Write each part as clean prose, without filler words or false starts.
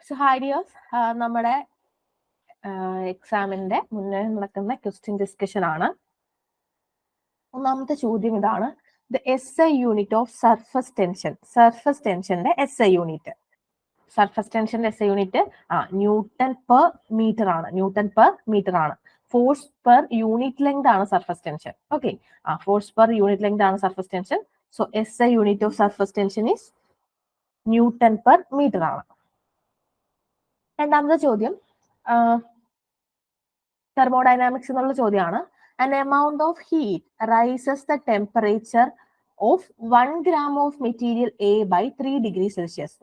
So hi dears, നമ്മുടെ എക്സാമിന്റെ മുന്നേ നടക്കുന്ന ക്വസ്റ്റ്യൻ ഡിസ്കഷൻ ആണ്. ഒന്നാമത്തെ ചോദ്യം ഇതാണ്: the SI unit of surface tension. Surface ടെൻഷന്റെ SI യൂണിറ്റ്, സർഫസ് ടെൻഷന്റെ SI unit newton per metre ആണ്. ന്യൂട്ടൺ പെർ മീറ്റർ ആണ്. ഫോഴ്സ് പെർ യൂണിറ്റ് ലെങ്ത് ആണ് surface tension. Okay, force per unit length ആണ് surface tension. So SI unit of surface tension is newton per metre ആണ്. രണ്ടാമത്തെ ചോദ്യം thermodynamics എന്നുള്ള ചോദ്യമാണ്. An amount of heat rises the temperature of 1 gram of material A by 3 degrees Celsius.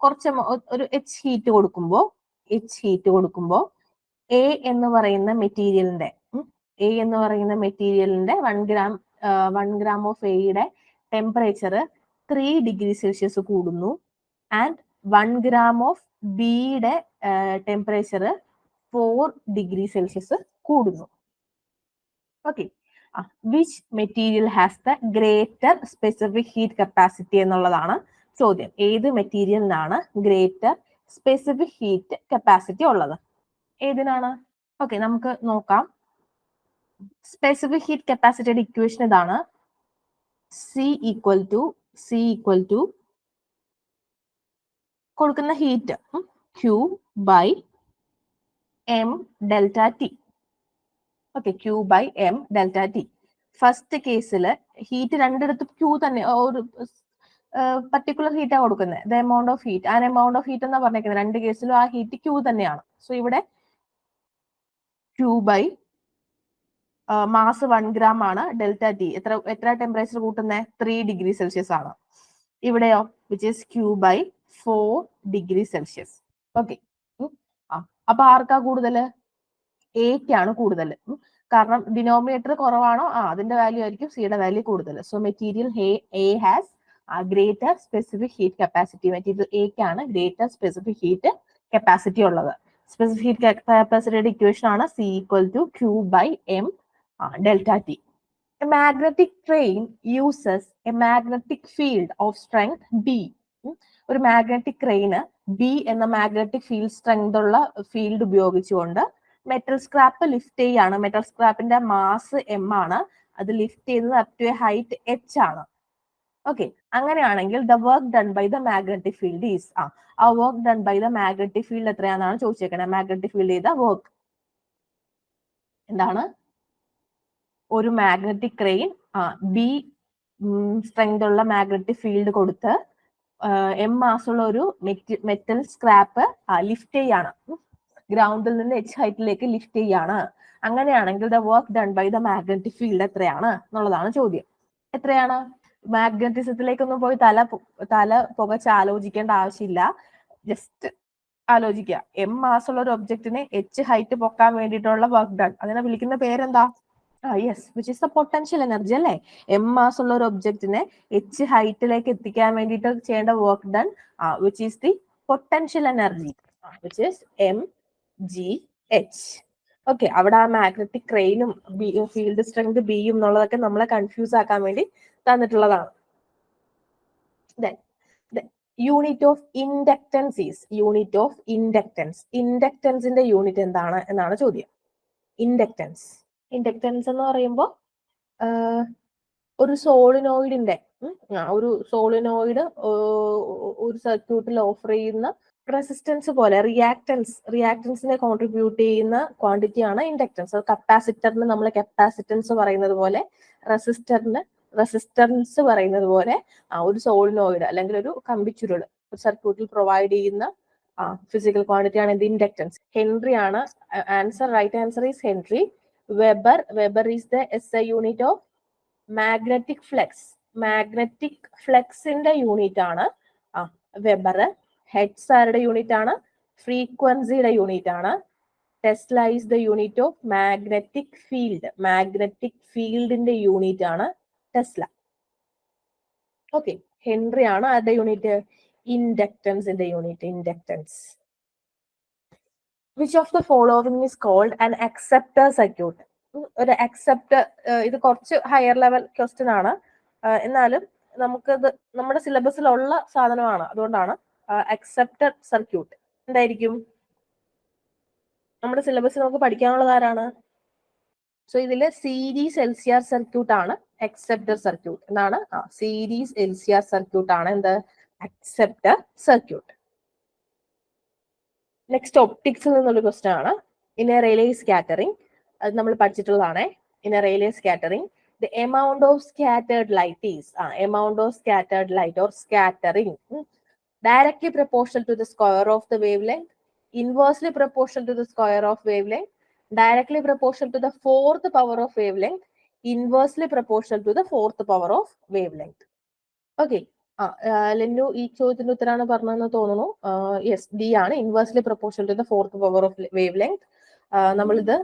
കുറച്ച് ഒരു H heat കൊടുക്കുമ്പോൾ A എന്ന് പറയുന്ന മെറ്റീരിയലിന്റെ 1 gram ഓഫ് എയുടെ ടെമ്പറേച്ചർ 3 ഡിഗ്രി സെൽഷ്യസ് കൂടുന്നു. ആൻഡ് 1 gram ഓഫ് ബിയുടെ ടെമ്പറേച്ചർ 4 ഡിഗ്രി സെൽഷ്യസ് കൂടുന്നു. Okay, which material has the greater specific heat capacity എന്നുള്ളതാണ് ചോദ്യം. ഏത് മെറ്റീരിയലിനാണ് ഗ്രേറ്റർ സ്പെസിഫിക് ഹീറ്റ് കപ്പാസിറ്റി ഉള്ളത്? ഏതിനാണ്? ഓക്കെ, നമുക്ക് നോക്കാം. സ്പെസിഫിക് ഹീറ്റ് കപ്പാസിറ്റിയുടെ ഇക്വേഷൻ ഇതാണ്: C ഈക്വൽ ടു കൊടുക്കുന്ന heat Q by M delta T. Okay, Q by M delta T. First കേസിൽ ഹീറ്റ് രണ്ടിടത്തും Q തന്നെ, ഒരു പർട്ടിക്കുലർ ഹീറ്റാണ് കൊടുക്കുന്നത്. The amount of heat, an amount of heat എന്നാ പറഞ്ഞേക്കുന്നത്. രണ്ട് കേസിലും ആ ഹീറ്റ് Q തന്നെയാണ്. സോ ഇവിടെ Q ബൈ മാസ് 1 gram ആണ്. ഡെൽറ്റ ടി എത്ര ടെമ്പറേച്ചർ കൂട്ടുന്നത്? 3 ഡിഗ്രി സെൽഷ്യസ് ആണ്. ഇവിടെയോ which is Q by 4 degree Celsius. Okay, അപ്പൊ ആർക്കാ കൂടുതൽ? എക്കാണ് കൂടുതൽ. കാരണം ഡിനോമിനേറ്റർ കുറവാണോ അതിന്റെ വാല്യൂ ആയിരിക്കും സിയുടെ വാല്യൂ കൂടുതൽ. So material a has greater specific heat capacity. Material എക്കാണ് ഗ്രേറ്റർ സ്പെസിഫിക് ഹീറ്റ് കപ്പാസിറ്റി ഉള്ളത്. സ്പെസിഫിക് ഹീറ്റ് കപ്പാസിറ്റിയുടെ ഇക്വേഷൻ ആണ് C equal to Q by M delta T. A magnetic train uses a magnetic field of strength B. ഒരു magnetic ക്രെയിന് B എന്ന magnetic field strength ഉള്ള field ഉപയോഗിച്ചുകൊണ്ട് metal scrap lift ചെയ്യാണ്. Metal സ്ക്രാപ്പിന്റെ mass M ആണ്. അത് ലിഫ്റ്റ് ചെയ്യുന്നത് up to a height H ആണ്. ഓക്കെ, അങ്ങനെയാണെങ്കിൽ the work done by the magnetic field is ആ work done by the magnetic field എത്രയാണെന്നാണ് ചോദിച്ചേക്കുന്നത്. മാഗ്നറ്റിക് ഫീൽഡ് ചെയ്ത വർക്ക് എന്താണ്? ഒരു മാഗ്നറ്റിക് ക്രെയിൻ B സ്ട്രെങ്ത് ഉള്ള മാഗ്നറ്റിക് ഫീൽഡ് കൊടുത്ത് M മാസുള്ള ഒരു മെറ്റൽ സ്ക്രാപ്പ് ലിഫ്റ്റ് ചെയ്യാണ്. ഗ്രൗണ്ടിൽ നിന്ന് H ഹൈറ്റിലേക്ക് ലിഫ്റ്റ് ചെയ്യാണ്. അങ്ങനെയാണെങ്കിൽ the work done by the magnetic field എത്രയാണ് എന്നുള്ളതാണ് ചോദ്യം. എത്രയാണ്? മാഗ്നറ്റിസത്തിലേക്കൊന്നും പോയി തല പുകച്ച് ആലോചിക്കേണ്ട ആവശ്യമില്ല. ജസ്റ്റ് ആലോചിക്കുക. M മാസുള്ള ഒരു ഒബ്ജക്റ്റിനെ H ഹൈറ്റ് പൊക്കാൻ വേണ്ടിയിട്ടുള്ള വർക്ക് ഡൺ, അതിനെ വിളിക്കുന്ന പേരെന്താ? Yes, which is the potential energy അല്ലേ? M മാസ് ഉള്ള ഒരു ഒബ്ജക്റ്റിനെ H ഹൈറ്റിലേക്ക് എത്തിക്കാൻ വേണ്ടിയിട്ട് ചെയ്യേണ്ട work done which is the potential energy, which is mgh. Okay, അവിടെ ആ മാഗ്നറ്റിക് ക്രെയിനും ഫീൽഡ് സ്ട്രെങ്ത് ബിയും എന്നുള്ളതൊക്കെ നമ്മളെ കൺഫ്യൂസ് ആക്കാൻ വേണ്ടി തന്നിട്ടുള്ളതാണ്. Unit of inductance is unit of inductance. ഇൻഡക്റ്റൻസിന്റെ യൂണിറ്റ് എന്താണ് എന്നാണ് ചോദ്യം. ഇൻഡക്റ്റൻസ് എന്ന് പറയുമ്പോൾ ഒരു സോളിനോയിഡിന്റെ ഒരു സർക്യൂട്ടിൽ ഓഫർ ചെയ്യുന്ന റെസിസ്റ്റൻസ് പോലെ റിയാക്ടൻസിനെ കോൺട്രിബ്യൂട്ട് ചെയ്യുന്ന ക്വാണ്ടിറ്റിയാണ് ഇൻഡക്റ്റൻസ്. കപ്പാസിറ്ററിന് നമ്മൾ കപ്പാസിറ്റൻസ് പറയുന്നത് പോലെ റെസിസ്റ്റൻസ് പറയുന്നത് പോലെ ഒരു സോളിനോയിഡ് അല്ലെങ്കിൽ ഒരു കമ്പിച്ചുരുൾ ഒരു സർക്യൂട്ടിൽ പ്രൊവൈഡ് ചെയ്യുന്ന ഫിസിക്കൽ ക്വാണ്ടിറ്റി ആണ് എന്ത്? ഇൻഡക്റ്റൻസ്. ഹെൻറി ആണ് answer. Right answer is henry. Weber is the SI unit of magnetic flux. Magnetic ഫ്ലെക്സിന്റെ യൂണിറ്റ് ആണ് വെബർ. ഹെഡ്സ് ആരുടെ യൂണിറ്റ് ആണ്? ഫ്രീക്വൻസിയുടെ യൂണിറ്റ് ആണ്. Tesla is the unit of magnetic field. Magnetic ഫീൽഡിന്റെ യൂണിറ്റ് ആണ് ടെസ്ല. ഓക്കെ, ഹെൻറി ആണ് ആരുടെ യൂണിറ്റ്? ഇൻഡക്റ്റൻസിന്റെ unit. Inductance. Which of the following is called an acceptor circuit? ഒരു അക്സെപ്റ്റർ, ഇത് കുറച്ച് ഹയർ ലെവൽ ക്വസ്റ്റ്യൻ ആണ്, എന്നാലും നമുക്കത് നമ്മുടെ സിലബസിലുള്ള സാധനമാണ്. അതുകൊണ്ടാണ് അക്സെപ്റ്റർ സർക്യൂട്ട്. എന്തായിരിക്കും? നമ്മുടെ സിലബസിൽ നമുക്ക് പഠിക്കാനുള്ളത് ആരാണ്? സോ ഇതില് സീരീസ് LCR സർക്യൂട്ട് ആണ് അക്സെപ്റ്റർ സർക്യൂട്ട്. എന്താണ്? സീരീസ് LCR സർക്യൂട്ട് ആണ് എന്ത്? Acceptor circuit. നെക്സ്റ്റ് ഒപ്റ്റിക്സിൽ നിന്നുള്ള ക്വസ്റ്റൻ ആണ്. ഇൻ എ റിലേ സ്കാറ്ററിംഗ്, അത് നമ്മൾ പഠിച്ചിട്ടുള്ളതാണ്. In a Rayleigh scattering, the amount of scattered light is amount of scattered light or scattering directly proportional to the square of the wavelength, inversely proportional to the square of wavelength, directly proportional to the fourth power of wavelength, inversely proportional to the fourth power of wavelength. Okay. ലെന്നു ഈ ചോദ്യത്തിന്റെ ഉത്തരാണ് പറഞ്ഞതെന്ന് തോന്നുന്നു. Yes, D ആണ്. Inversely proportional to the fourth power of wavelength. നമ്മളിത്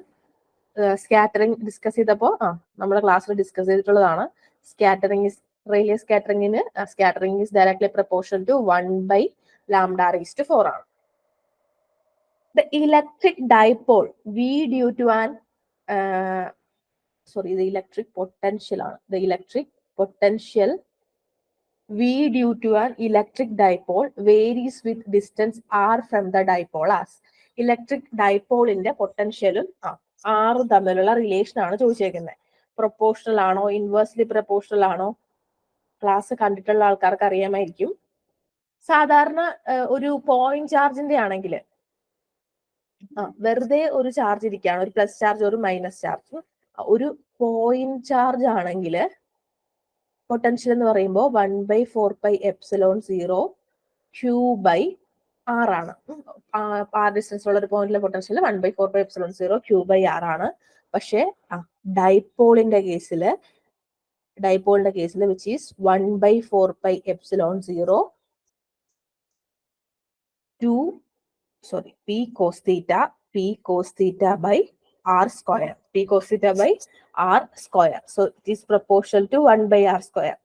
scattering discuss ചെയ്തപ്പോൾ നമ്മുടെ ക്ലാസ്സിൽ ഡിസ്കസ് ചെയ്തിട്ടുള്ളതാണ്. സ്കാറ്ററിംഗ് ഇസ് റേലിയസ് സ്കാറ്ററിംഗിന് scattering is directly proportional to 1/λ⁴ ആണ്. The electric dipole V due to an the electric potential ആണ്. The electric potential V due to an electric dipole varies with distance r from the dipole as. Electric ഡൈപോളിന്റെ പൊട്ടൻഷ്യലും r തമ്മിലുള്ള relation ആണ് ചോദിച്ചേക്കുന്നത്. Proportional ആണോ, inversely proportional ആണോ? Class കണ്ടിട്ടുള്ള ആൾക്കാർക്ക് അറിയാമായിരിക്കും. സാധാരണ ഒരു പോയിന്റ് ചാർജിന്റെ ആണെങ്കിൽ വെറുതെ ഒരു ചാർജ് ഇരിക്കുകയാണ്, ഒരു പ്ലസ് ചാർജ് ഒരു മൈനസ് ചാർജ്. ഒരു പോയിന്റ് ചാർജ് ആണെങ്കിൽ പൊട്ടൻഷ്യൽ എന്ന് പറയുമ്പോൾ 1/4πε0 Q/r ആണ്. r ഡിസ്റ്റൻസ് ഉള്ള ഒരു പോയിന്റിലെ പൊട്ടൻഷ്യൽ 1/4πε0 Q/r ആണ്. പക്ഷെ ഡൈപോളിന്റെ കേസിൽ which is 1/4πε0 P cos theta by r square. P cos theta by r square. So it is proportional to 1/r square.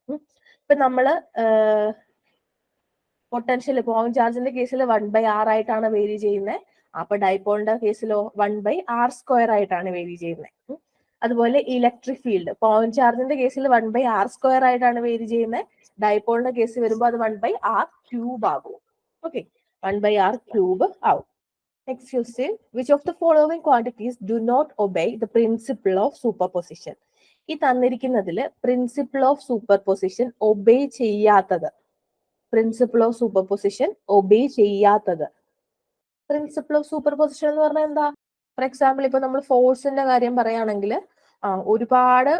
ഇപ്പൊ നമ്മള് പൊട്ടൻഷ്യൽ പോയിന്റ് ചാർജിന്റെ കേസിൽ 1/r ആയിട്ടാണ് വേരി ചെയ്യുന്നത്. അപ്പൊ ഡൈപോളിന്റെ കേസിലോ 1/r² ആയിട്ടാണ് വേരി ചെയ്യുന്നത്. അതുപോലെ ഇലക്ട്രിക് ഫീൽഡ് പോയിന്റ് ചാർജിന്റെ കേസിൽ 1/r² ആയിട്ടാണ് വേരി ചെയ്യുന്നത്. ഡൈപോളിന്റെ കേസിൽ വരുമ്പോൾ അത് 1/r³ ആകും. ഓക്കെ, 1/r³ ആവും. Next question, which of the following quantities do not obey the principle of superposition? ഈ തന്നിരിക്കുന്നതില് പ്രിൻസിപ്പിൾ ഓഫ് സൂപ്പർപൊസിഷൻ ഒബേ ചെയ്യാത്തത്. പ്രിൻസിപ്പിൾ ഓഫ് സൂപ്പർപൊസിഷൻ ഒബേ ചെയ്യാത്തത്. പ്രിൻസിപ്പിൾ ഓഫ് സൂപ്പർപൊസിഷൻ എന്ന് പറഞ്ഞാൽ എന്താ? ഫോർ എക്സാമ്പിൾ, ഇപ്പൊ നമ്മൾ ഫോഴ്സിന്റെ കാര്യം പറയുകയാണെങ്കിൽ ഒരുപാട്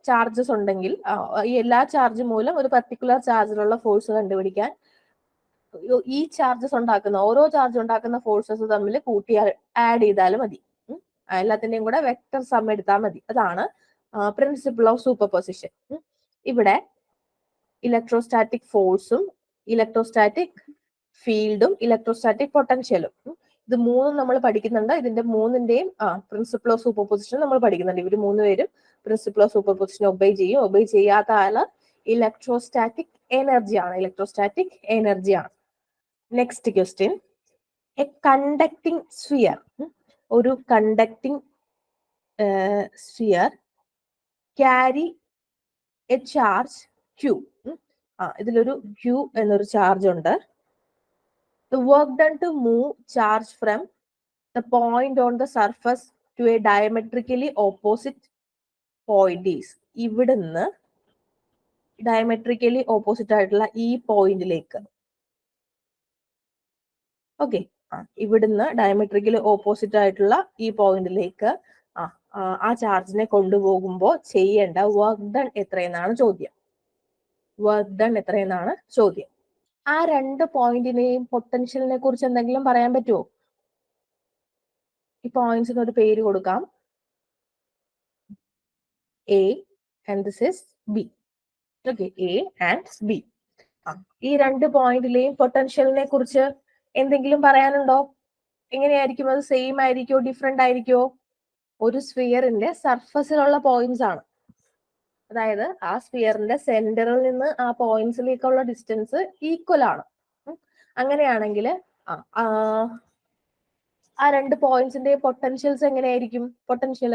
ചാർജസ് ഉണ്ടെങ്കിൽ ഈ എല്ലാ ചാർജ് മൂലം ഒരു പർട്ടിക്കുലർ ചാർജിലുള്ള ഫോഴ്സ് കണ്ടുപിടിക്കാൻ ഈ ചാർജസ് ഉണ്ടാക്കുന്ന ഓരോ ചാർജ് ഉണ്ടാക്കുന്ന ഫോഴ്സസ് തമ്മിൽ കൂട്ടി ആഡ് ചെയ്താലും മതി. എല്ലാത്തിന്റെയും കൂടെ വെക്ടർ സം എടുത്താൽ മതി. അതാണ് പ്രിൻസിപ്പിൾ ഓഫ് സൂപ്പർപൊസിഷൻ. ഇവിടെ ഇലക്ട്രോസ്റ്റാറ്റിക് ഫോഴ്സും ഇലക്ട്രോസ്റ്റാറ്റിക് ഫീൽഡും ഇലക്ട്രോസ്റ്റാറ്റിക് പൊട്ടൻഷ്യലും ഇത് മൂന്നും നമ്മൾ പഠിക്കുന്നുണ്ട്. ഇതിന്റെ മൂന്നിന്റെയും പ്രിൻസിപ്പിൾ ഓഫ് സൂപ്പർപൊസിഷൻ നമ്മൾ പഠിക്കുന്നുണ്ട്. ഇവർ മൂന്നുപേരും പ്രിൻസിപ്പിൾ ഓഫ് സൂപ്പർപൊസിഷൻ ഒബേ ചെയ്യും. ഒബേ ചെയ്യാത്ത ആള് ഇലക്ട്രോസ്റ്റാറ്റിക് എനർജി ആണ്. Next question, a conducting sphere, ഒരു conducting sphere carry a charge Q. ഇതിലൊരു Q എന്നൊരു ചാർജ് ഉണ്ട്. The work done to move charge from the point on the surface to a diametrically opposite point is. ഇവിടുന്ന് diametrically opposite ആയിട്ടുള്ള ഈ പോയിന്റിലേക്ക്, okay, ഇവിടുന്ന് diametrically opposite ആയിട്ടുള്ള ഈ പോയിന്റിലേക്ക് ആ ചാർജിനെ കൊണ്ടുപോകുമ്പോൾ ചെയ്യേണ്ട വർക്ക് ഡൺ എത്രയെന്നാണ് ചോദ്യം. വർക്ക് ഡൺ എത്രയെന്നാണ് ചോദ്യം. ആ രണ്ട് പോയിന്റിനെയും പൊട്ടൻഷ്യലിനെ കുറിച്ച് എന്തെങ്കിലും പറയാൻ പറ്റുമോ? ഈ പോയിന്റ്സിന് ഒരു പേര് കൊടുക്കാം. A and this is B. Okay, A and B. ഈ രണ്ട് പോയിന്റിലെയും പൊട്ടൻഷ്യലിനെ കുറിച്ച് എന്തെങ്കിലും പറയാനുണ്ടോ? എങ്ങനെയായിരിക്കും അത്? സെയിം ആയിരിക്കോ, ഡിഫറെന്റ് ആയിരിക്കോ? ഒരു സ്ഫിയറിന്റെ സർഫസിലുള്ള പോയിന്റ്സ് ആണ്. അതായത് ആ സ്ഫിയറിന്റെ സെന്ററിൽ നിന്ന് ആ പോയിന്റ്സിലേക്കുള്ള ഡിസ്റ്റൻസ് ഈക്വൽ ആണ്. അങ്ങനെയാണെങ്കിൽ ആ രണ്ട് പോയിന്റ്സിന്റെ പൊട്ടൻഷ്യൽസ് എങ്ങനെയായിരിക്കും? Potential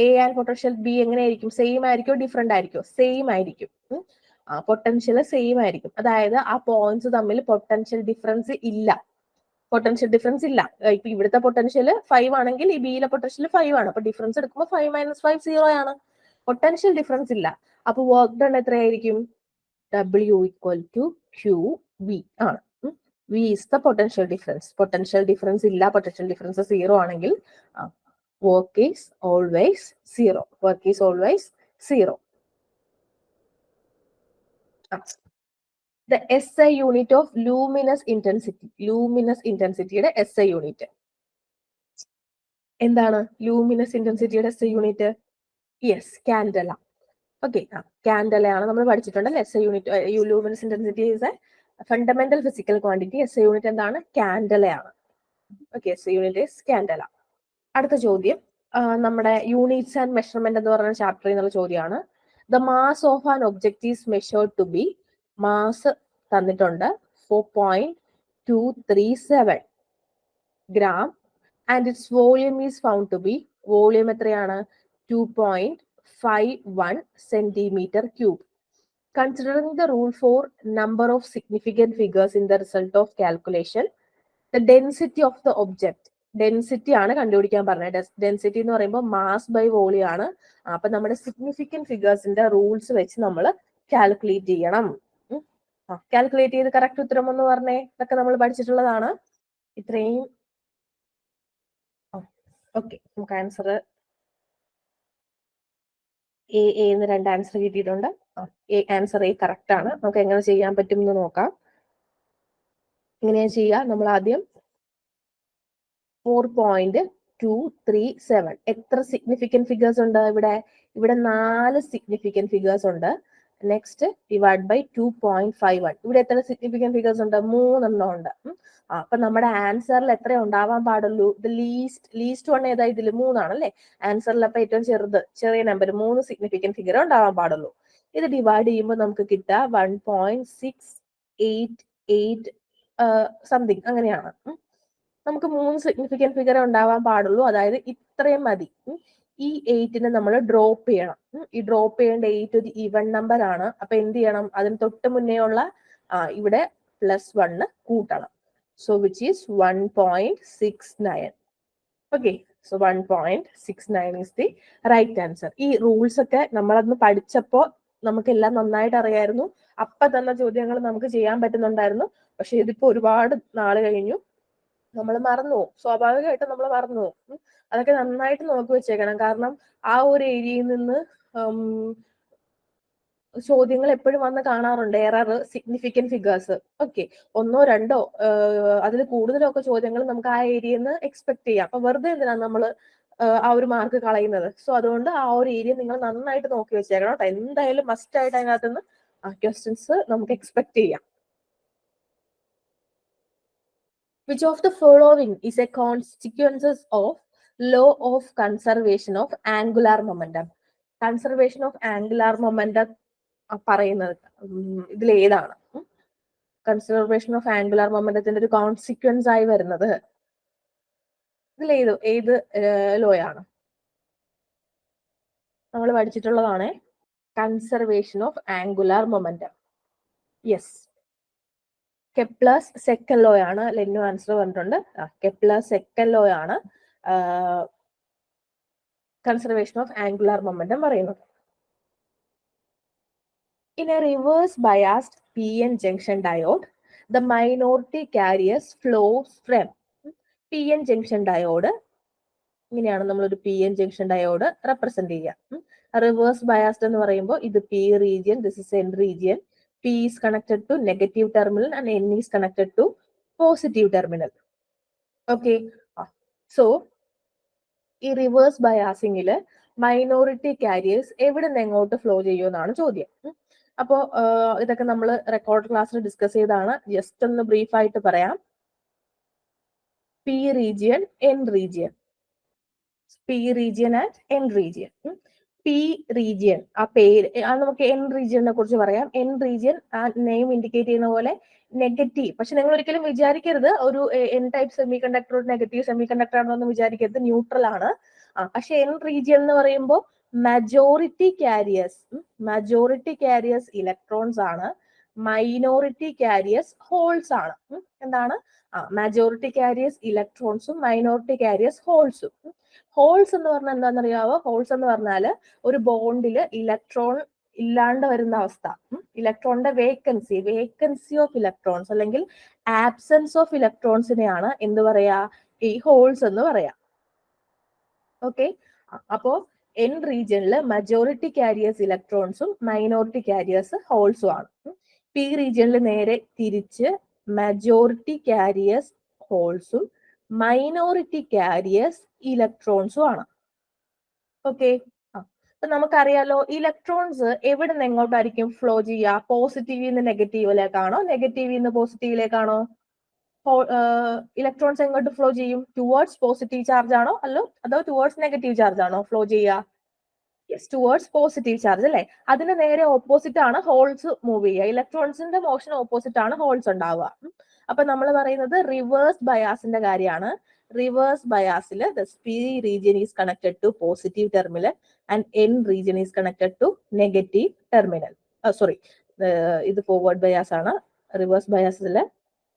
a and potential b എങ്ങനെയായിരിക്കും? സെയിം ആയിരിക്കോ, ഡിഫറെന്റ് ആയിരിക്കോ? സെയിം ആയിരിക്കും. പൊട്ടൻഷ്യൽ സെയിം ആയിരിക്കും. അതായത് ആ പോയിന്റ്സ് തമ്മിൽ പൊട്ടൻഷ്യൽ ഡിഫറൻസ് ഇല്ല. പൊട്ടൻഷ്യൽ ഡിഫറൻസ് ഇല്ല. ഇപ്പൊ ഇവിടുത്തെ പൊട്ടൻഷ്യൽ 5 ആണെങ്കിൽ ഈ ബിയിലെ പൊട്ടൻഷ്യൽ 5 ആണ്. അപ്പൊ ഡിഫറൻസ് എടുക്കുമ്പോൾ 5 - 5 0 ആണ്. പൊട്ടൻഷ്യൽ ഡിഫറൻസ് ഇല്ല. അപ്പൊ വർക്ക് ഡൺ എത്രയായിരിക്കും? W = QV ആണ്. V is the potential difference. Potential difference ഇല്ല, പൊട്ടൻഷ്യൽ ഡിഫറൻസ് 0 ആണെങ്കിൽ work is always 0. Work is always 0. The SI unit of luminous intensity. Luminous intensity യുടെ SI യൂണിറ്റ് എന്താണ്? Luminous ഇന്റൻസിറ്റിയുടെ SI unit? Yes, candela. Okay, കാൻഡലയാണ് നമ്മൾ പഠിച്ചിട്ടുണ്ടല്ലേ. SI unit, luminous intensity is a fundamental physical quantity. SI unit എന്താണ്? കാൻഡലയാണ്. Okay, SI unit is candela. അടുത്ത ചോദ്യം നമ്മുടെ യൂണിറ്റ്സ് ആൻഡ് മെഷർമെന്റ് എന്ന് പറയുന്ന ചാപ്റ്ററിൽ നിന്നുള്ള ചോദ്യമാണ്. The mass of an object is measured to be. Mass തന്നിട്ടുണ്ട് 4.237 gram and its volume is found to be, volume എത്രയാണ്? 2.51 centimeter cube. Considering the rule for number of significant figures in the result of calculation, the density of the object, density ആണ് കണ്ടുപിടിക്കാൻ പറഞ്ഞത്. Density എന്ന് പറയുമ്പോൾ mass by volume ആണ്. അപ്പൊ നമ്മുടെ significant ഫിഗേഴ്സിന്റെ rules വെച്ച് നമ്മൾ കാൽക്കുലേറ്റ് ചെയ്യണം. കാൽക്കുലേറ്റ് ചെയ്ത് കറക്റ്റ് ഉത്തരം എന്ന് പറഞ്ഞേ. ഇതൊക്കെ നമ്മൾ പഠിച്ചിട്ടുള്ളതാണ്. ഇത്രയും ഓക്കെ. നമുക്ക് ആൻസർ എന്ന് 2 ആൻസർ കിട്ടിയിട്ടുണ്ട്. ആൻസർ എ കറക്റ്റ് ആണ്. നമുക്ക് എങ്ങനെ ചെയ്യാൻ പറ്റും എന്ന് നോക്കാം. ഇങ്ങനെയാ ചെയ്യുക. നമ്മൾ ആദ്യം 4.237 എത്ര സിഗ്നിഫിക്കന്റ് ഫിഗേഴ്സ് ഉണ്ട് ഇവിടെ? ഇവിടെ 4 സിഗ്നിഫിക്കന്റ് ഫിഗേഴ്സ് ഉണ്ട്. Next divide by 2.51. ഇവിടെ എത്ര സിഗ്നിഫിക്കന്റ് ഫിഗേഴ്സ് ഉണ്ട്? 3 എണ്ണം ഉണ്ട്. അപ്പൊ നമ്മുടെ ആൻസറിൽ എത്ര ഉണ്ടാവാൻ പാടുള്ളൂ? ലീസ്റ്റ് വൺ ഏതാ? ഇതിൽ 3 ആണല്ലേ. ആൻസറിൽ അപ്പൊ ഏറ്റവും ചെറിയ നമ്പർ 3 സിഗ്നിഫിക്കന്റ് ഫിഗർ ഉണ്ടാവാൻ പാടുള്ളൂ. ഇത് ഡിവൈഡ് ചെയ്യുമ്പോൾ നമുക്ക് കിട്ടുക 1.688 സംതിങ് അങ്ങനെയാണ്. നമുക്ക് 3 സിഗ്നിഫിക്കന്റ് ഫിഗർ ഉണ്ടാവാൻ പാടുള്ളൂ. അതായത് ഇത്രയും മതി. ഈ 8നെ നമ്മൾ ഡ്രോപ്പ് ചെയ്യണം. ഈ ഡ്രോപ്പ് ചെയ്യേണ്ട 8 ഒരു ഈവൻ നമ്പർ ആണ്. അപ്പൊ എന്ത് ചെയ്യണം? അതിന് തൊട്ട് മുന്നേ ഉള്ള ഇവിടെ +1 കൂട്ടണം. So which is 1.69. Okay, so 1.69 is the right answer. ഈ റൂൾസ് ഒക്കെ നമ്മളന്ന് പഠിച്ചപ്പോ നമുക്കെല്ലാം നന്നായിട്ട് അറിയായിരുന്നു. അപ്പൊ തന്ന ചോദ്യങ്ങൾ നമുക്ക് ചെയ്യാൻ പറ്റുന്നുണ്ടായിരുന്നു. പക്ഷെ ഇതിപ്പോ ഒരുപാട് നാൾ കഴിഞ്ഞു, നമ്മൾ മറന്നു പോകും. സ്വാഭാവികമായിട്ടും നമ്മൾ മറന്നു പോകും. അതൊക്കെ നന്നായിട്ട് നോക്കി വെച്ചേക്കണം. കാരണം ആ ഒരു ഏരിയയിൽ നിന്ന് ചോദ്യങ്ങൾ എപ്പോഴും വന്ന് കാണാറുണ്ട്. Error, significant figures. ഓക്കെ, 1 - 2 അതിൽ കൂടുതലോ ഒക്കെ ചോദ്യങ്ങൾ നമുക്ക് ആ ഏരിയയിൽ നിന്ന് എക്സ്പെക്ട് ചെയ്യാം. അപ്പൊ വെറുതെ എന്തിനാണ് നമ്മൾ ആ ഒരു മാർക്ക് കളയുന്നത്? സോ അതുകൊണ്ട് ആ ഒരു ഏരിയ നിങ്ങൾ നന്നായിട്ട് നോക്കി വെച്ചേക്കണം കേട്ടോ. എന്തായാലും മസ്റ്റ് ആയിട്ട് അതിനകത്ത് നിന്ന് ക്വസ്റ്റ്യൻസ് നമുക്ക് എക്സ്പെക്ട് ചെയ്യാം. Which of the following is a consequences of law of conservation of angular momentum? Conservation of angular momentum പറയുന്നത് ഇതിൽ ഏതാണ്? കൺസർവേഷൻ ഓഫ് ആംഗുലാർ മൊമെന്റത്തിന്റെ ഒരു കോൺസിക്വൻസ് ആയി വരുന്നത് ഇതിൽ ഏത് ലോയാണ്? നമ്മൾ പഠിച്ചിട്ടുള്ളതാണ് conservation of angular momentum. Yes, Kepler's second law ആണ്. ലെന്നു ആൻസർ പറഞ്ഞിട്ടുണ്ട്. കെപ്ലേഴ്സ് സെക്കൻഡ് ലോ ആണ് കൺസർവേഷൻ ഓഫ് ആംഗുലാർ മൊമെന്റം പറയുന്നത്. In a reverse biased PN junction diode, the minority carriers flows from PN junction diode. ഇങ്ങനെയാണ് നമ്മളൊരു PN junction diode represent ചെയ്യുക. Reverse biased എന്ന് പറയുമ്പോൾ ഇത് P region, this is N region. P is connected to negative terminal and N is connected to positive terminal. Okay, so ഈ reverse ബയാസിംഗില് minority careers എവിടെ നിന്ന് എങ്ങോട്ട് ഫ്ലോ ചെയ്യുമെന്നാണ് ചോദ്യം. അപ്പോ ഇതൊക്കെ നമ്മൾ റെക്കോർഡ് ക്ലാസ്സിൽ ഡിസ്കസ് ചെയ്താണ്. ജസ്റ്റ് ഒന്ന് ബ്രീഫ് ആയിട്ട് പറയാം. P region, N region, P region and N region. P region ആ പേര് നമുക്ക് N regionനെ കുറിച്ച് പറയാം. N region ആ നെയിം ഇൻഡിക്കേറ്റ് ചെയ്യുന്ന പോലെ നെഗറ്റീവ്. പക്ഷെ നിങ്ങൾ ഒരിക്കലും വിചാരിക്കരുത് ഒരു N ടൈപ്പ് സെമി കണ്ടക്ടർ ഒരു നെഗറ്റീവ് സെമി കണ്ടക്ടർ ആണെന്ന് വിചാരിക്കരുത്. ന്യൂട്രൽ ആണ്. പക്ഷെ N region എന്ന് പറയുമ്പോൾ മജോറിറ്റി കാരിയേഴ്സ് ഇലക്ട്രോൺസ് ആണ്, മൈനോറിറ്റി കാരിയേഴ്സ് ഹോൾസ് ആണ്. എന്താണ്? മജോറിറ്റി കാരിയേഴ്സ് ഇലക്ട്രോൺസും മൈനോറിറ്റി കാരിയേഴ്സ് ഹോൾസും. ഹോൾസ് എന്ന് പറഞ്ഞാൽ എന്താണെന്നറിയാവോ? ഹോൾസ് എന്ന് പറഞ്ഞാൽ ഒരു ബോണ്ടിൽ ഇലക്ട്രോൺ ഇല്ലാണ്ട് വരുന്ന അവസ്ഥ, ഇലക്ട്രോണിന്റെ വേക്കൻസി ഓഫ് ഇലക്ട്രോൺസ് അല്ലെങ്കിൽ ആബ്സെൻസ് ഓഫ് ഇലക്ട്രോൺസിനെയാണ് എന്ത് പറയാ? ഈ ഹോൾസ് എന്ന് പറയാ. ഓക്കെ, അപ്പോ എൻ റീജിയനിൽ മജോറിറ്റി കാരിയേഴ്സ് ഇലക്ട്രോൺസും മൈനോറിറ്റി കാരിയേഴ്സ് ഹോൾസും ആണ്. പി റീജിയനിൽ നേരെ തിരിച്ച് മജോറിറ്റി കാരിയേഴ്സ് ഹോൾസും മൈനോറിറ്റി കാരിയേഴ്സ് ഇലക്ട്രോൺസും ആണ്. ഓക്കെ, അപ്പൊ നമുക്കറിയാലോ ഇലക്ട്രോൺസ് എവിടെ നിന്ന് എങ്ങോട്ടായിരിക്കും ഫ്ലോ ചെയ്യുക? പോസിറ്റീവിൽ നിന്ന് നെഗറ്റീവിലേക്കാണോ, നെഗറ്റീവിൽ നിന്ന് പോസിറ്റീവിലേക്കാണോ? ഇലക്ട്രോൺസ് എങ്ങോട്ട് ഫ്ലോ ചെയ്യും? ടുവേർഡ്സ് പോസിറ്റീവ് ചാർജ് ആണോ അതോ ടുവേർഡ്സ് നെഗറ്റീവ് ചാർജ് ആണോ ഫ്ലോ ചെയ്യുക? യെസ്, ടുവേർഡ്സ് പോസിറ്റീവ് ചാർജ് അല്ലെ. അതിന് നേരെ ഓപ്പോസിറ്റ് ആണ് ഹോൾസ് മൂവ് ചെയ്യുക. ഇലക്ട്രോൺസിന്റെ മോഷൻ ഓപ്പോസിറ്റ് ആണ് ഹോൾസ് ഉണ്ടാവുക. അപ്പൊ നമ്മൾ പറയുന്നത് റിവേഴ്സ് ബയാസിന്റെ കാര്യമാണ്. റിവേഴ്സ് ബയാസിൽ the p region is connected to positive terminal and n region is connected to negative terminal. Sorry, ഇത് forward bias ആണ്. റിവേഴ്സ് ബയാസിൽ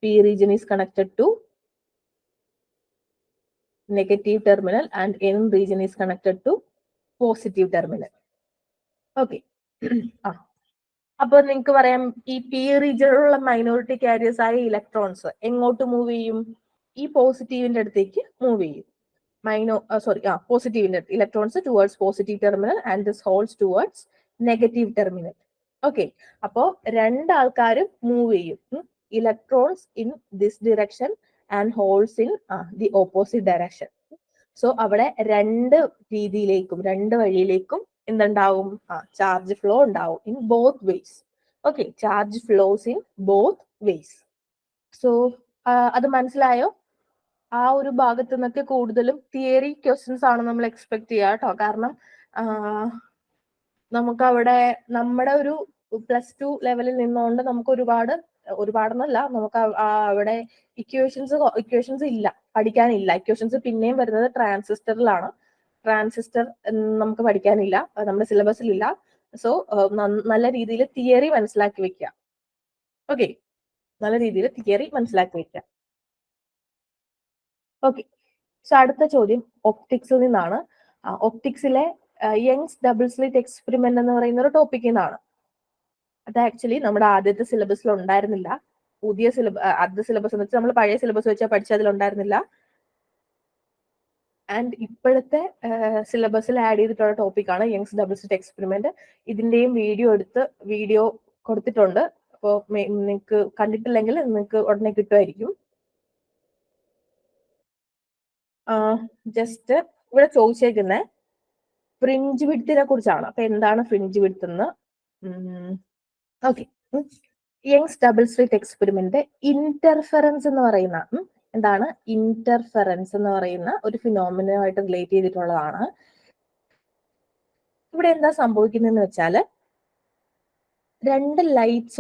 p region is connected to negative terminal and n region is connected to positive terminal. Okay, അപ്പൊ നിങ്ങൾക്ക് പറയാം ഈ P റീജിയനിലുള്ള minority carriers ആയ electrons എങ്ങോട്ട് മൂവ് ചെയ്യും? ഈ പോസിറ്റീവിന്റെ അടുത്തേക്ക് മൂവ് ചെയ്യും. പോസിറ്റീവിന്റെ അടുത്ത് electrons towards positive terminal and this holes towards negative terminal. Okay, അപ്പോ രണ്ടാൾക്കാരും മൂവ് ചെയ്യും. Electrons in this direction and holes in the opposite direction. So അവിടെ രണ്ട് രീതിയിലേക്കും രണ്ട് വഴിയിലേക്കും എന്തുണ്ടാവും? ചാർജ് ഫ്ലോ ഉണ്ടാവും in both ways. Okay, charge flows in both vase. So അത് മനസ്സിലായോ? ആ ഒരു ഭാഗത്ത് നിന്നൊക്കെ കൂടുതലും തിയറി ക്വസ്റ്റ്യൻസ് ആണ് നമ്മൾ എക്സ്പെക്ട് ചെയ്യുക കേട്ടോ. കാരണം നമുക്ക് അവിടെ നമ്മുടെ ഒരു +2 ലെവലിൽ നിന്നുകൊണ്ട് നമുക്ക് ഒരുപാടെന്നല്ല, നമുക്ക് അവിടെ ഇക്വേഷൻസ് ഇല്ല, പഠിക്കാനില്ല. ഇക്വേഷൻസ് പിന്നെയും വരുന്നത് ട്രാൻസിസ്റ്ററിലാണ്. ട്രാൻസിസ്റ്റർ നമുക്ക് പഠിക്കാനില്ല, നമ്മുടെ സിലബസിലില്ല. സോ നല്ല രീതിയിൽ തിയറി മനസ്സിലാക്കി വെക്കുക. ഓക്കെ, നല്ല രീതിയിൽ തിയറി മനസ്സിലാക്കി വെക്കുക. ഓക്കെ, സോ അടുത്ത ചോദ്യം ഒപ്റ്റിക്സിൽ നിന്നാണ്. ഒപ്റ്റിക്സിലെ യങ്സ് ഡബിൾ സ്ലിറ്റ് എക്സ്പെരിമെന്റ് എന്ന് പറയുന്ന ഒരു ടോപ്പിക്കിൽ നിന്നാണ്. അത് ആക്ച്വലി നമ്മുടെ ആദ്യത്തെ സിലബസിൽ ഉണ്ടായിരുന്നില്ല. ആദ്യത്തെ സിലബസ് എന്ന് വെച്ചാൽ നമ്മൾ പഴയ സിലബസ് വെച്ചാൽ പഠിച്ചതിലുണ്ടായിരുന്നില്ല. ആൻഡ് ഇപ്പോഴത്തെ സിലബസിൽ ആഡ് ചെയ്തിട്ടുള്ള ടോപ്പിക്കാണ് യങ്സ് ഡബിൾ സ്ലിറ്റ് എക്സ്പെരിമെന്റ്. ഇതിന്റെയും വീഡിയോ കൊടുത്തിട്ടുണ്ട്. അപ്പോൾ നിങ്ങൾക്ക് കണ്ടിട്ടില്ലെങ്കിൽ നിങ്ങൾക്ക് ഉടനെ കിട്ടുമായിരിക്കും. ജസ്റ്റ് ഇവിടെ ചോദിച്ചേക്കുന്നത് ഫ്രിഞ്ച് വിഡ്ത്തിനെ കുറിച്ചാണ്. അപ്പൊ എന്താണ് ഫ്രിഞ്ച് വിഡ്ത്ത് എന്ന്? Okay, Young's double slit experiment interference എന്ന് പറയുന്ന എന്താണ്? ഇന്റർഫെറൻസ് എന്ന് പറയുന്ന ഒരു ഫിനോമിനുമായിട്ട് റിലേറ്റ് ചെയ്തിട്ടുള്ളതാണ്. ഇവിടെ എന്താ സംഭവിക്കുന്നതെന്ന് വെച്ചാൽ രണ്ട് ലൈറ്റ്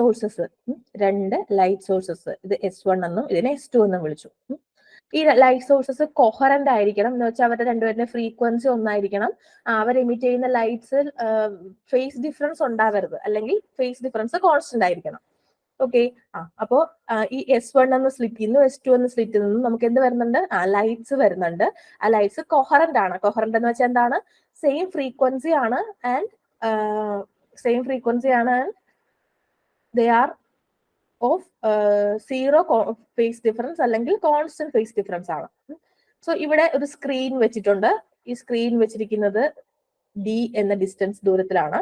സോഴ്സസ്, ഇത് S1 എന്നും ഇതിനെ S2 എന്നും വിളിച്ചു. ഈ ലൈറ്റ് സോഴ്സസ് കൊഹറന്റ് ആയിരിക്കണം എന്ന് വെച്ചാൽ അവരുടെ രണ്ടുപേരുടെ ഫ്രീക്വൻസി ഒന്നായിരിക്കണം. അവർ എമിറ്റ് ചെയ്യുന്ന ലൈറ്റ്സിൽ ഫേസ് ഡിഫറൻസ് ഉണ്ടാവരുത്, അല്ലെങ്കിൽ ഫേസ് ഡിഫറൻസ് കോൺസ്റ്റന്റ് ആയിരിക്കണം. ഓക്കെ, അപ്പോ ഈ S1 എന്ന സ്ലിറ്റിൽ നിന്നും S2 എന്ന സ്ലിറ്റിൽ നിന്നും നമുക്ക് എന്ത് വരുന്നുണ്ട്? ലൈറ്റ്സ് വരുന്നുണ്ട്. ആ ലൈറ്റ്സ് കൊഹറന്റ് ആണ്. കൊഹറന്റ് എന്ന് വെച്ചാൽ എന്താണ്? സെയിം ഫ്രീക്വൻസി ആണ് and they are of zero phase difference അല്ലെങ്കിൽ കോൺസ്റ്റന്റ് ഫേസ് ഡിഫറൻസ് ആണ്. സോ ഇവിടെ ഒരു സ്ക്രീൻ വെച്ചിട്ടുണ്ട്. ഈ സ്ക്രീൻ വെച്ചിരിക്കുന്നത് D എന്ന ഡിസ്റ്റൻസ് ദൂരത്തിലാണ്.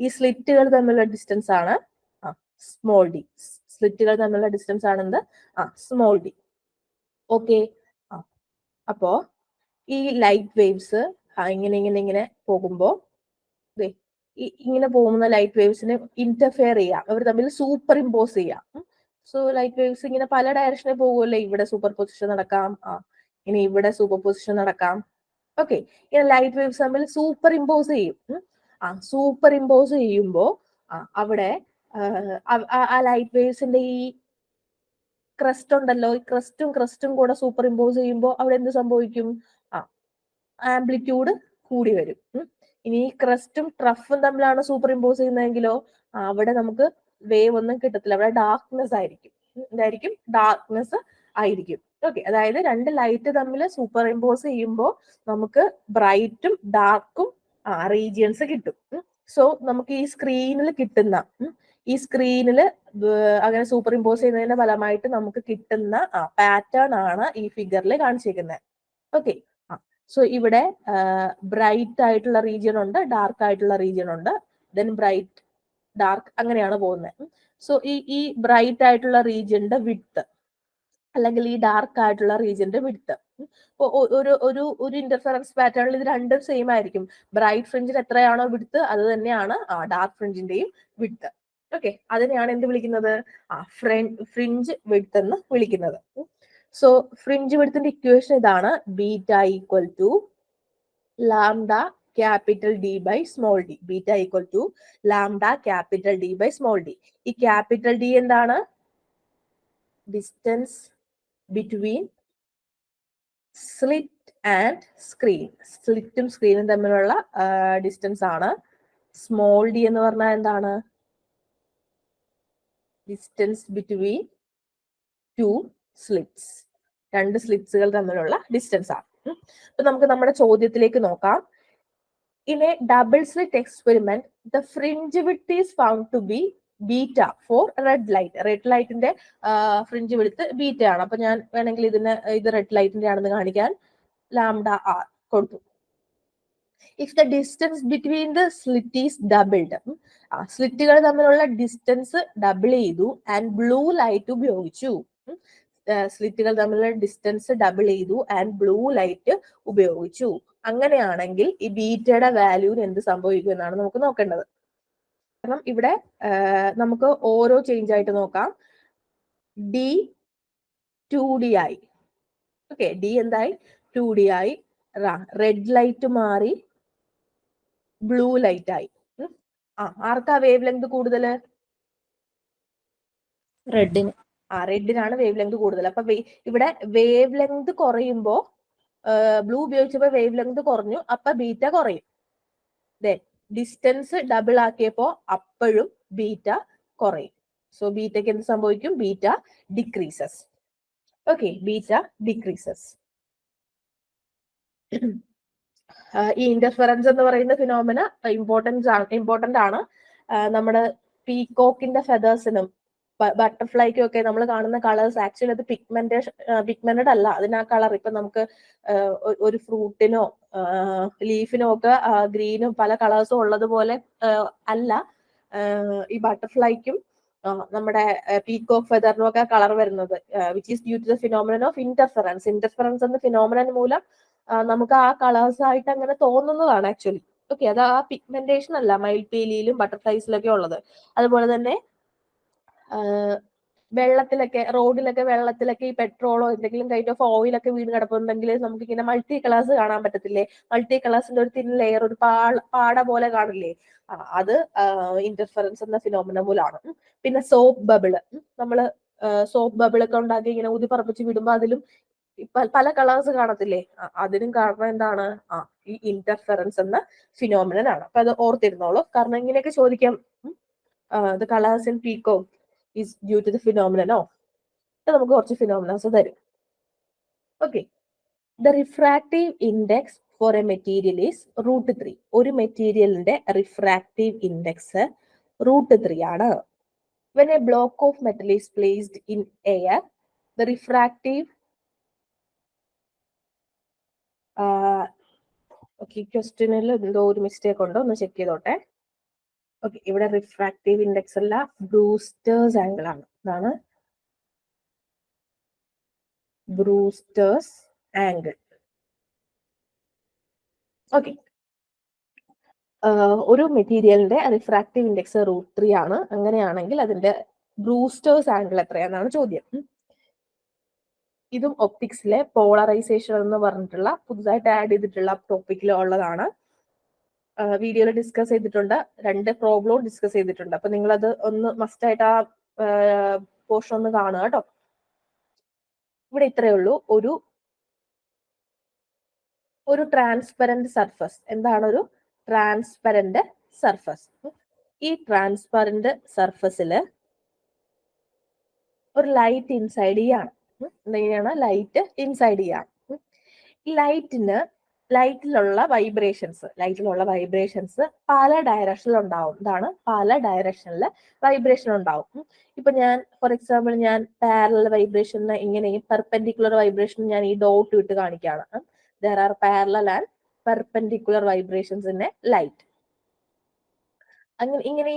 ഈ സ്ലിറ്റുകൾ തമ്മിലുള്ള ഡിസ്റ്റൻസ് ആണ് സ്മോൾ d. സ്ലിറ്റുകൾ തമ്മിലുള്ള ഡിസ്റ്റൻസ് ആണെന്ത്? Small d. ഓക്കെ, അപ്പോ ഈ ലൈറ്റ് വേവ്സ് ഇങ്ങനെ പോകുമ്പോ ഇങ്ങനെ പോകുന്ന ലൈറ്റ് വേവ്സിന് ഇന്റർഫിയർ ചെയ്യാം, അവർ തമ്മിൽ സൂപ്പർ ഇമ്പോസ് ചെയ്യാം. സോ ലൈറ്റ് വേവ്സ് ഇങ്ങനെ പല ഡയറക്ഷനിൽ പോകുമല്ലോ. ഇവിടെ സൂപ്പർ പൊസിഷൻ നടക്കാം, ഇനി ഇവിടെ സൂപ്പർ പൊസിഷൻ നടക്കാം. ഓക്കെ, ഇങ്ങനെ ലൈറ്റ് വേവ്സ് തമ്മിൽ സൂപ്പർ ഇമ്പോസ് ചെയ്യും. സൂപ്പർ ഇമ്പോസ് ചെയ്യുമ്പോ അവിടെ ആ ലൈറ്റ് വേവ്സിന്റെ ഈ ക്രസ്റ്റ് ഉണ്ടല്ലോ, ഈ ക്രസ്റ്റും കൂടെ സൂപ്പർ ഇമ്പോസ് ചെയ്യുമ്പോൾ അവിടെ എന്ത് സംഭവിക്കും? ആംപ്ലിറ്റ്യൂഡ് കൂടി വരും. ഇനി ക്രസ്റ്റും ട്രഫും തമ്മിലാണ് സൂപ്പർ ഇമ്പോസ് ചെയ്യുന്നതെങ്കിലോ അവിടെ നമുക്ക് വേവ് ഒന്നും കിട്ടത്തില്ല, അവിടെ ഡാർക്ക്നെസ് ആയിരിക്കും. എന്തായിരിക്കും? ഡാർക്ക്നെസ് ആയിരിക്കും. ഓക്കെ, അതായത് രണ്ട് ലൈറ്റ് തമ്മിൽ സൂപ്പർ ഇമ്പോസ് ചെയ്യുമ്പോൾ നമുക്ക് ബ്രൈറ്റും ഡാർക്കും റീജിയൻസ് കിട്ടും. സോ നമുക്ക് ഈ സ്ക്രീനിൽ കിട്ടുന്ന അങ്ങനെ സൂപ്പർ ഇമ്പോസ് ചെയ്യുന്നതിന്റെ ഫലമായിട്ട് നമുക്ക് കിട്ടുന്ന പാറ്റേൺ ആണ് ഈ ഫിഗറിൽ കാണിച്ചിരിക്കുന്നത്. ഓക്കെ, സോ ഇവിടെ ബ്രൈറ്റ് ആയിട്ടുള്ള റീജിയൻ ഉണ്ട്, ഡാർക്ക് ആയിട്ടുള്ള റീജിയൻ ഉണ്ട്, ദെൻ ബ്രൈറ്റ് ഡാർക്ക് അങ്ങനെയാണ് പോകുന്നത്. സോ ഈ ബ്രൈറ്റ് ആയിട്ടുള്ള റീജിയന്റെ വിഡ്ത്ത് അല്ലെങ്കിൽ ഈ ഡാർക്ക് ആയിട്ടുള്ള റീജിയന്റെ വിഡ്ത്ത് ഒരു ഇന്റർഫറൻസ് പാറ്റേണിൽ ഇത് രണ്ടും സെയിം ആയിരിക്കും. ബ്രൈറ്റ് ഫ്രിഞ്ചിന് എത്രയാണോ വിഡ്ത്ത് അത് തന്നെയാണ് ഡാർക്ക് ഫ്രിഞ്ചിന്റെയും വിഡ്ത്ത്. ഓക്കെ, അതിനെയാണ് എന്ത് വിളിക്കുന്നത്? ഫ്രിഞ്ച് വിഡ്ത്ത് എന്ന് വിളിക്കുന്നത്. സോ ഫ്രിഞ്ച് വിഡ്ത്തിന്റെ ഇക്വേഷൻ ഇതാണ്: beta equal to lambda capital D by small d. Beta equal to lambda capital D by small d. ഈ ക്യാപിറ്റൽ ഡി എന്താണ്? Distance between slit and screen. സ്ലിറ്റും സ്ക്രീനും തമ്മിലുള്ള ഡിസ്റ്റൻസ് ആണ്. സ്മോൾ ഡി എന്ന് പറഞ്ഞാൽ എന്താണ്? Distance between two slits. രണ്ട് സ്ലിറ്റ്സുകൾ തമ്മിലുള്ള ഡിസ്റ്റൻസ് ആണ്. അപ്പൊ നമുക്ക് നമ്മുടെ ചോദ്യത്തിലേക്ക് നോക്കാം. In a double slit experiment, the fringe width is found to be beta for red light. Red ലൈറ്റിന്റെ ഫ്രിഞ്ച് വിഡ്ത്ത് ബീറ്റ ആണ്. അപ്പൊ ഞാൻ വേണമെങ്കിൽ ഇത് റെഡ് ലൈറ്റിന്റെ ആണെന്ന് കാണിക്കാൻ ലാംഡ ആർ കൊടുത്തു. If the distance between the slit is doubled, സ്ലിറ്റുകൾ തമ്മിലുള്ള ഡിസ്റ്റൻസ് ഡബിൾ ചെയ്തു ആൻഡ് ബ്ലൂ ലൈറ്റ് ഉപയോഗിച്ചു. സ്ലിറ്റുകൾ തമ്മിലുള്ള ഡിസ്റ്റൻസ് ഡബിൾ ചെയ്തു ആൻഡ് ബ്ലൂ ലൈറ്റ് ഉപയോഗിച്ചു. അങ്ങനെയാണെങ്കിൽ ഈ ബീറ്റയുടെ വാല്യൂന് എന്ത് സംഭവിക്കും എന്നാണ് നമുക്ക് നോക്കേണ്ടത്. കാരണം ഇവിടെ നമുക്ക് ഓരോ ചേഞ്ച് ആയിട്ട് നോക്കാം. ഡി 2D ആയി. ഓക്കെ, ഡി എന്തായി? 2D ആയി. റെഡ് ലൈറ്റ് മാറി ബ്ലൂ ലൈറ്റ് ആയി. ആർക്കാ വേവ് ലെങ്ത് കൂടുതൽ? റെഡിന്. റെഡിനാണ് വേവ് ലെങ്ത് കൂടുതൽ. അപ്പൊ ഇവിടെ വേവ് ലെങ്ത് കുറയുമ്പോ ബ്ലൂ ഉപയോഗിച്ചപ്പോ വേവ് ലെങ്ത് കുറഞ്ഞു, അപ്പൊ ബീറ്റ കുറയും. ഡിസ്റ്റൻസ് ഡബിൾ ആക്കിയപ്പോ അപ്പോഴും ബീറ്റ കുറയും. സോ ബീറ്റയ്ക്ക് എന്ത് സംഭവിക്കും? Beta decreases. Okay, beta decreases. ഈ ഇന്റർഫെറൻസ് എന്ന് പറയുന്ന ഫിനോമിന ഇമ്പോർട്ടന്റ് ആണ്. നമ്മുടെ പീകോക്കിന്റെ ഫെദേഴ്സിനും ബട്ടർഫ്ലൈക്കും ഒക്കെ നമ്മൾ കാണുന്ന കളേഴ്സ് ആക്ച്വലി അത് പിഗ്മെന്റഡ് അല്ല. അതിന് ആ കളർ ഇപ്പൊ നമുക്ക് ഒരു ഫ്രൂട്ടിനോ ലീഫിനോ ഒക്കെ ഗ്രീനും പല കളേഴ്സും ഉള്ളതുപോലെ അല്ല ഈ ബട്ടർഫ്ലൈക്കും നമ്മുടെ പീകോക്ക് ഫെദറിനും ഒക്കെ കളർ വരുന്നത്, which is due to the phenomenon of interference. Interference എന്ന ഫിനോമിനൻ മൂലം നമുക്ക് ആ കളേഴ്സ് ആയിട്ട് അങ്ങനെ തോന്നുന്നതാണ് ആക്ച്വലി. ഓക്കെ, അത് ആ പിഗ്മെന്റേഷൻ അല്ല മയിൽപീലിയിലും ബട്ടർഫ്ലൈസിലൊക്കെ ഉള്ളത്. അതുപോലെ തന്നെ വെള്ളത്തിലൊക്കെ, റോഡിലൊക്കെ വെള്ളത്തിലൊക്കെ ഈ പെട്രോളോ എന്തെങ്കിലും കൈൻഡ് ഓഫ് ഓയിലൊക്കെ വീണ് കിടപ്പുണ്ടെങ്കിൽ നമുക്ക് ഇങ്ങനെ മൾട്ടി കളേഴ്സ് കാണാൻ പറ്റത്തില്ലേ? മൾട്ടി കളേഴ്സിന്റെ ഒരു തിൻ ലെയർ, ഒരു പാട പോലെ കാണില്ലേ? അത് ഇന്റർഫെറൻസ് എന്ന ഫിനോമിന മൂലമാണ്. പിന്നെ സോപ്പ് ബബിള്, നമ്മള് സോപ്പ് ബബിളൊക്കെ ഉണ്ടാക്കി ഇങ്ങനെ ഊതി പറപ്പിച്ച് വിടുമ്പോ അതിലും പല കളേഴ്സ് കാണത്തില്ലേ? അതിനും കാരണം എന്താണ്? ഈ ഇന്റർഫെറൻസ് എന്ന ഫിനോമിനൻ ആണ്. അപ്പൊ അത് ഓർത്തിരുന്നോളൂ, കാരണം ഇങ്ങനെയൊക്കെ ചോദിക്കാം. The colours in peacock is due to the phenomenon of. നമുക്ക് കുറച്ച് ഫിനോമിനാസ് തരും. Okay, the refractive index for a material is √3. ഒരു മെറ്റീരിയലിന്റെ റിഫ്രാക്റ്റീവ് ഇൻഡെക്സ് √3 ആണ്. When a block of metal is placed in air, the refractive okay, ക്വസ്റ്റ്യനിൽ എന്തോ ഒരു mistake ഉണ്ടോ ഒന്ന് ചെക്ക് ചെയ്തോട്ടെ. ഓക്കെ, ഇവിടെ റിഫ്രാക്റ്റീവ് ഇൻഡെക്സ് അല്ല, ബ്രൂസ്റ്റേഴ്സ് ആംഗിൾ ആണ്. ഇതാണ് ബ്രൂസ്റ്റേഴ്സ് ആംഗിൾ. ഓക്കെ, ഒരു മെറ്റീരിയലിന്റെ റിഫ്രാക്റ്റീവ് ഇൻഡെക്സ് √3 ആണ്. അങ്ങനെയാണെങ്കിൽ അതിന്റെ ബ്രൂസ്റ്റേഴ്സ് ആംഗിൾ എത്രയാണെന്നാണ് ചോദ്യം. ഇതും ഒപ്റ്റിക്സിലെ പോളറൈസേഷൻ എന്ന് പറഞ്ഞിട്ടുള്ള പുതുതായിട്ട് ആഡ് ചെയ്തിട്ടുള്ള ടോപ്പിക്കിൽ ഉള്ളതാണ്. വീഡിയോയിൽ ഡിസ്കസ് ചെയ്തിട്ടുണ്ട്, 2 പ്രോബ്ലവും ഡിസ്കസ് ചെയ്തിട്ടുണ്ട്. അപ്പൊ നിങ്ങൾ അത് ഒന്ന് മസ്റ്റ് ആയിട്ട് ആ പോർഷൻ ഒന്ന് കാണുക കേട്ടോ. ഇവിടെ ഇത്രയേ ഉള്ളൂ. ഒരു ട്രാൻസ്പെറന്റ് സർഫസ്. എന്താണ് ഒരു ട്രാൻസ്പെറന്റ് സർഫസ്. ഈ ട്രാൻസ്പെറന്റ് സർഫസിൽ ഒരു ലൈറ്റ് ഇൻസൈഡ് ചെയ്യാണ്. എന്താണ് ലൈറ്റ് ഇൻസൈഡ് ചെയ്യാണ്. ഈ ലൈറ്റിലുള്ള വൈബ്രേഷൻസ് പല ഡയറക്ഷനിൽ ഉണ്ടാവും. ഇതാണ് പല ഡയറക്ഷനിൽ വൈബ്രേഷൻ ഉണ്ടാവും. ഇപ്പൊ ഞാൻ ഫോർ എക്സാമ്പിൾ ഞാൻ പാരലൽ വൈബ്രേഷന് ഇങ്ങനെയും പെർപെൻഡിക്കുലർ വൈബ്രേഷൻ ഞാൻ ഈ ഡോട്ട് ഇട്ട് കാണിക്കുകയാണ്. There are parallel and perpendicular vibrations in A light. അങ്ങനെ ഇങ്ങനെ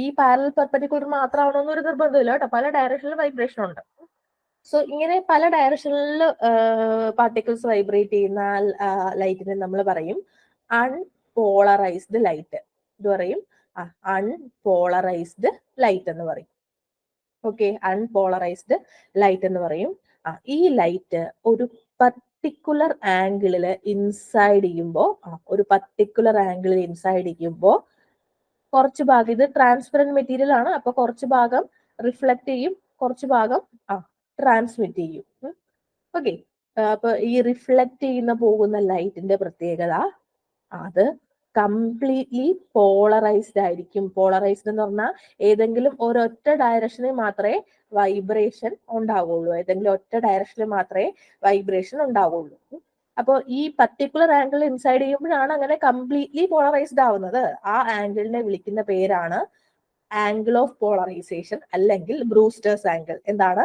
ഈ പാരലൽ പെർപെൻഡിക്കുലർ മാത്രമാണോന്ന് ഒരു നിർബന്ധമില്ല കേട്ടോ. പല ഡയറക്ഷനിൽ വൈബ്രേഷൻ ഉണ്ട്. സോ ഇങ്ങനെ പല ഡയറക്ഷനിൽ പാർട്ടിക്കിൾസ് വൈബ്രേറ്റ് ചെയ്യുന്ന ലൈറ്റിനെ നമ്മൾ പറയും അൺപോളറൈസ്ഡ് ലൈറ്റ്. ഇത് പറയും അൺപോളറൈസ്ഡ് ലൈറ്റ് എന്ന് പറയും. ഓക്കെ, അൺപോളറൈസ്ഡ് ലൈറ്റ് എന്ന് പറയും. ഈ ലൈറ്റ് ഒരു പർട്ടിക്കുലർ ആംഗിളിൽ ഇൻസൈഡ് ചെയ്യുമ്പോൾ കുറച്ച് ഭാഗം, ഇത് ട്രാൻസ്പെറന്റ് മെറ്റീരിയൽ ആണ്, അപ്പൊ കുറച്ച് ഭാഗം റിഫ്ലക്ട് ചെയ്യും, കുറച്ച് ഭാഗം ട്രാൻസ്മിറ്റ് ചെയ്യും. ഓക്കെ, അപ്പൊ ഈ റിഫ്ലക്ട് ചെയ്യുന്ന പോകുന്ന ലൈറ്റിന്റെ പ്രത്യേകത അത് കംപ്ലീറ്റ്ലി പോളറൈസ്ഡ് ആയിരിക്കും. പോളറൈസ്ഡ് എന്ന് പറഞ്ഞാൽ ഏതെങ്കിലും ഒരൊറ്റ ഡയറക്ഷനിൽ മാത്രമേ വൈബ്രേഷൻ ഉണ്ടാവുള്ളൂ. അപ്പോൾ ഈ പർട്ടിക്കുലർ ആംഗിൾ ഇൻസൈഡ് ചെയ്യുമ്പോഴാണ് അങ്ങനെ കംപ്ലീറ്റ്ലി പോളറൈസ്ഡ് ആവുന്നത്. ആ ആംഗിളിനെ വിളിക്കുന്ന പേരാണ് ആംഗിൾ ഓഫ് പോളറൈസേഷൻ അല്ലെങ്കിൽ ബ്രൂസ്റ്റേഴ്സ് ആംഗിൾ. എന്താണ്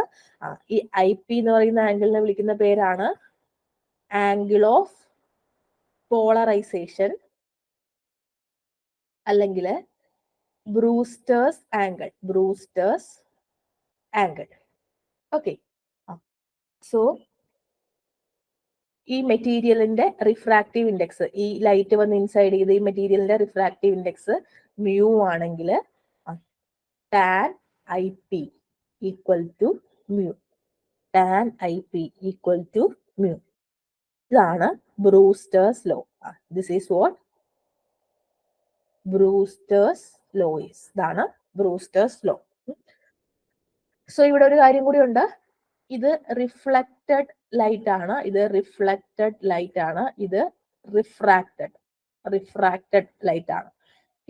ഈ IP എന്ന് പറയുന്ന ആംഗിളിനെ വിളിക്കുന്ന പേരാണ് ആംഗിൾ ഓഫ് പോളറൈസേഷൻ അല്ലെങ്കിൽ ബ്രൂസ്റ്റേഴ്സ് ആംഗിൾ. ഓക്കെ, സോ ഈ മെറ്റീരിയലിന്റെ റിഫ്രാക്റ്റീവ് ഇൻഡെക്സ്, ഈ ലൈറ്റ് വന്ന് ഇൻസൈഡ് ചെയ്ത് ഈ മെറ്റീരിയലിന്റെ റിഫ്രാക്റ്റീവ് ഇൻഡെക്സ് mu ആണെങ്കിൽ tan IP equal to mu. ഇതാണ് Brewster's law. This is what Brewster's law is. ഇതാണ് ബ്രൂസ്റ്റേഴ്സ് ലോ. സോ ഇവിടെ ഒരു കാര്യം കൂടി ഉണ്ട്. ഇത് റിഫ്ലക്റ്റഡ് ലൈറ്റ് ആണ്, ഇത് റിഫ്രാക്റ്റഡ് ലൈറ്റ് ആണ്.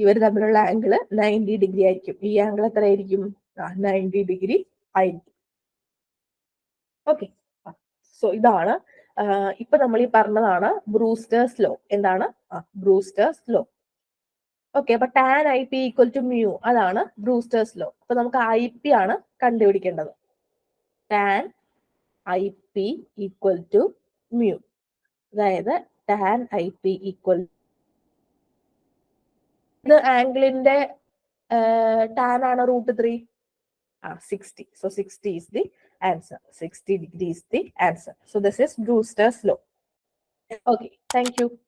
ഇവർ തമ്മിലുള്ള ആംഗിൾ 90 ഡിഗ്രി ആയിരിക്കും. ഈ ആംഗിൾ എത്ര ആയിരിക്കും? 90 ഡിഗ്രി ആയിരിക്കും. ഓക്കെ, സോ ഇതാണ് ഇപ്പൊ നമ്മൾ ഈ പറഞ്ഞതാണ് ബ്രൂസ്റ്റേഴ്സ് ലോ. എന്താണ് ബ്രൂസ്റ്റേഴ്സ് ലോ? ഓക്കെ, അപ്പൊ tan IP equal to mu അതാണ് ബ്രൂസ്റ്റേഴ്സ് ലോ. അപ്പൊ നമുക്ക് IP ആണ് കണ്ടുപിടിക്കേണ്ടത്. tan IP equal to mu, അതായത് tan IP ഈക്വൽ, ഇത് ആംഗിളിന്റെ tan ആണ് √3, 60. So 60 is the answer. 60 degree is the answer. So this is Brewster's law. Okay, thank you.